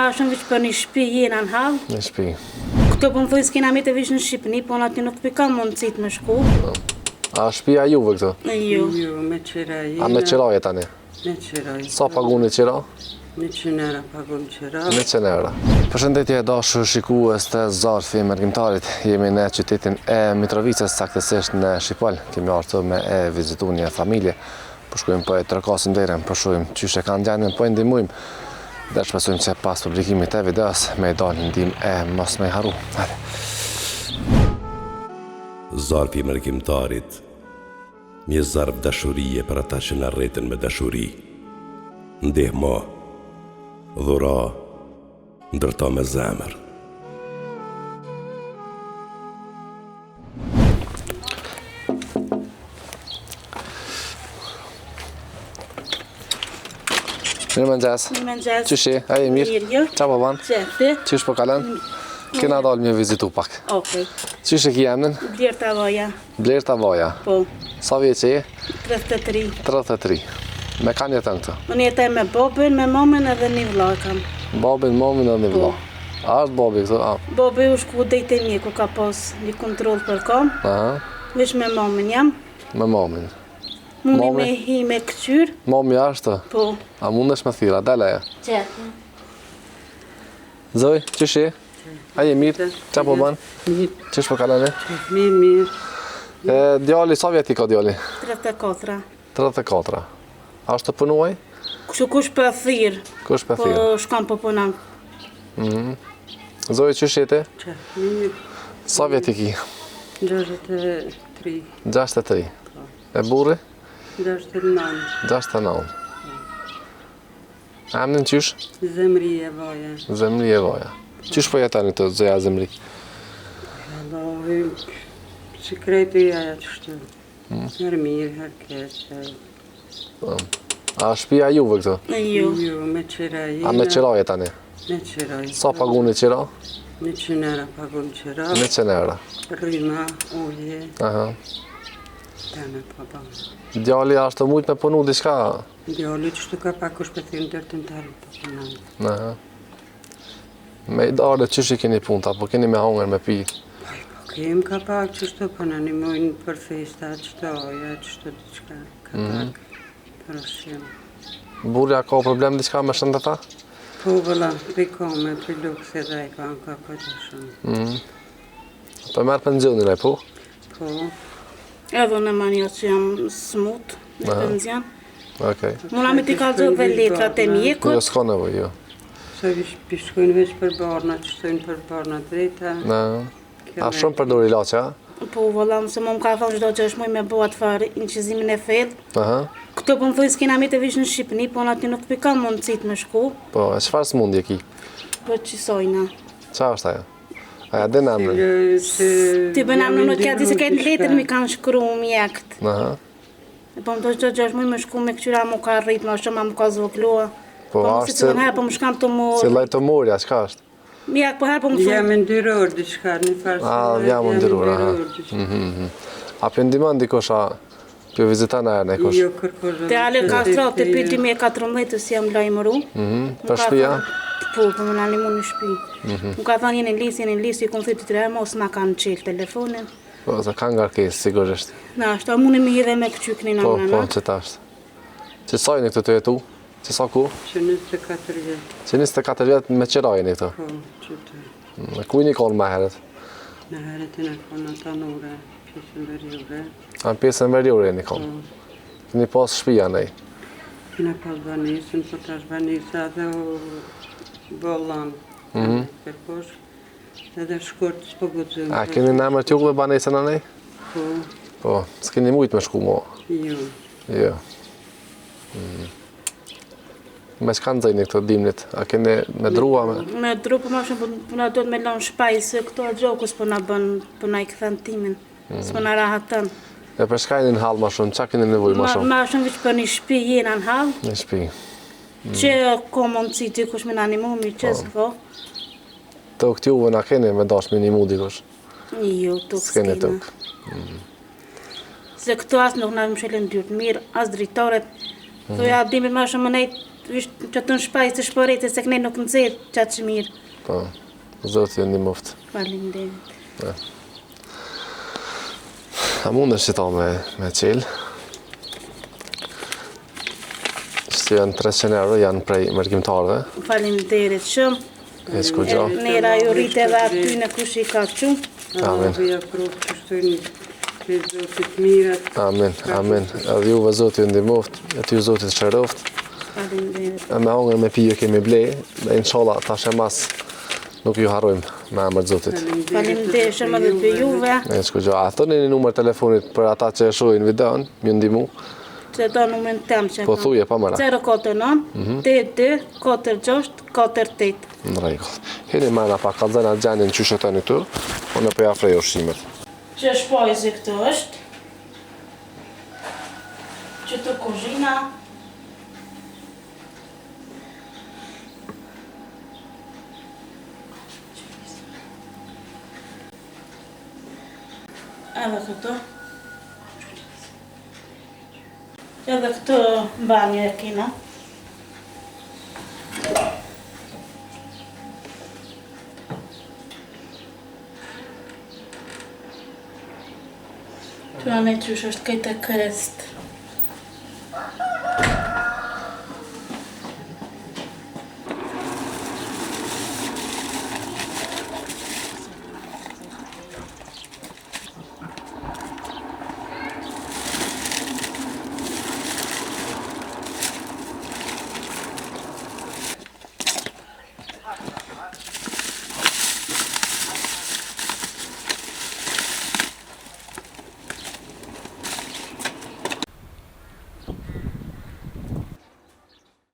ma shumë vëq për një shtëpi jena në hall. Një shtëpi. Këto po më thuj s'kena me të vish në Shqipëni, po në aty nuk pikam mundësit me shku. A shtëpia juve këto? Jo. Jo, me qira jena. A me qiraje tani? Me qira. Sa paguni qira? 100 euro pagun qira. 100 euro. Përshëndetje dashur shikues të Zarfi Mërgjimtarit. Jemi në qytetin e Mitrovicës, saktësisht në Shqipël. Kemi ardhur me e vizitu një familje. Po shkojmë po e trokasim derën, po shohim çysh e kanë gjendjen, po e ndihmojmë. Dhe shpresojmë që pas publikimit të videos me dalë ndihmë e mos me harru. Hajde. Zarfi Mërgjimtarit. Një zarf dashurie për ata që na rreten me dashuri. Ndihmo, dhura, ndërto me zemër. Mirë mëngjes. Mirë mëngjes. Qyshi, a je mirë? Mirë, jo. Qa po ban? Qefi. Qysh po kalen? Kena dalë me vizitu pak. Okej. Qysh e ki emnin? Blerë të avoja. Blerë Tavoja. Po. Sa vjeç je? 33. 33. Me kanë jetën këtu? Unë jetoj me babën, me mamën edhe një vëlla kam. Babin, mamin dhe një vëlla. A është babi këtu? A. Babi u shku dejtë e mjeku, ka pas një kontrol për kam. Aha. Vish me mamën jam. Me mamin. Mundi Mami? me hi me këqyr. Mami ashtë? Po. A mundesh me thira, deleja? Qefi. Zoj, qysh je? A je mirë? Qa po ban? Mirë, Qysh po kalene? mirë. Djali, sa vjeti ka djali? 34. 34. Ashtë të punuaj? Kështu kush për thirë. Kush për Po thirë? shkam po punam. Zoj, qysh jete? Mirë, Sa vjeti ki? 63, 63. E burri? 69, 69. Emnin qysh? zemri e vaja. Zemri e Vaja. Qysh po jetani të zoja Zemri? Allahu, sekreti aja që shtu. Her mirë, her keqe. A shtëpia juve këtu? Jo. Jo, me qira jena. A me qiraje tani? Me qira. Sa paguni qira? 100 euro pagun qira. 100 euro. Rryma, uje, Aha. teme pa ba. Djali ashtë mujt me punu diçka? Djali që shtu ka pak është pëthin dërtën të harit pa punan. Aha. Me i darë qysh i keni punta, po keni me hongër me pi? Kem ka pak që shtu pa në animojnë për festa që shtu oja, që shtu diçka. Ka pak për ushqim. Burja ka problem diçka me shëndeta? Po vëlla, për kome, për lukse dhe i ka këtë shumë. Po merë pensionin e po? Po, Edhe në manja që jam smut, në penzion. Okej. Muna me t'i kalzove dhe letrat e Jo, mjekut. s'ka nevoj, jo. sa vish pishkojnë veç për barna, që shtojnë për barna drejta. Na. A shumë përdor ilaçe, a? Po vëlla, se më ka thonë çdo që është muj me bëhat farë incizimin e thellë. Aha. Këto po më thuj s'kena me të vish në Shqipëni, po në aty nuk pikam mundësit me shku. Po, e çfarë smundje ki? Po qisojna. Qa është ajo? Aja din emrin? Ti bën amnë nuk ja di se këtë letër mi kanë shkru mjekt. Aha. E po më të çdo që është muj me shku me këqyra mu ka rrit, ma shumë mu ka zvoklua. Po, më është si të herë, po më shkam të mu... Si lloj të morja, çka është? Mjek, po herë po më thuj. Jam ndyror diçka, një farë. jam ndyror, aha. A për ndimon dikush a për vizitan e herë kush? Jo, kërkosh. Te ale ka stratë të për 2014 si jam lajmëru. Për shtëpia? Po, për më në animu në shpi. Më ka thonë jeni në lisë, i kom thyti të rejë, mos na kanë qelë telefonin. Po, se kanë ngarkesë, sigurisht. Na, ashtë, a mune me hidhe me këqykni në Po, mëna. po, që ta është. Që sajnë këtu të jetu? Që sa ku? Që 24 vjetë. Që 24 vjetë me qërajnë këtu? Po, që të. Ku i një konë me heret? Në herët e në konë tanure, pjesën verjure. A në pjesën verjure një konë? Një pas shpia nej? Kina pas banisën, po tash banisa dhe o bollan. Kërkosh. Edhe shkort s'po gudzëm. A keni në emër t'jullë banesën a nej? Po, Po, s'keni mujtë me shku mo? jo. Jo. Me s'kanë zëjni këtë dimnit? A keni me drua me? Me dru për ma shumë, për na do të me lanë shpaj, se këto a gjokës për na bën, për na i këthen timin. S'për na rahatën. E për shka jeni në halë ma shumë? Qa keni nevoj ma shumë? Ma shumë vëq për një shpi jena në halë, Një shpi. që ko mundësi ty kush me në animu, mi qësë, po. Të këtë juve na keni me dash me një mu dikush? Jo, tuk S'keni s'kena. tuk. Se këto asë nuk na më shelin dyrtë mirë, asë dritoret. Thoja, dimit ma shumë më nejtë që të në shpajsë të shpërete se këne nuk nëzirë qatë që mirë. Po, Zoti ju ndihmoft. Faleminderit. A mundesh që ta me qelë? Që janë 300 euro, janë prej mërgjimtarëve. Faleminderit shumë. E shku gjo. Nera ju rritë edhe aty në kush i ka qumë. Amen. Ja provë që shtojnë që Zotit mirat. Amen, amen. Edhe juve Zoti ju ndihmoft, e ty Zoti të shëroft. Faleminderit. E me hongër me pijë kemi ble, dhe inshallah tash e mas nuk ju harrojmë me emër të Zotit. Faleminderit shumë edhe për juve. E shku gjo. A thoni një numër telefonit për ata që e shohin videon, më ndihmu. Që do numën tem që Po thuje pa mëra. 049 82 46 48. Në rregull. Heni marrë pak kallëzën atë gjanin që shëtoni këtu, unë po ja frej ushqimet. Që shpajzë këtë është. Që të kuzhina. Edhe këto. Edhe këtë banjë e kina. Që anë e qysh është kajtë krest.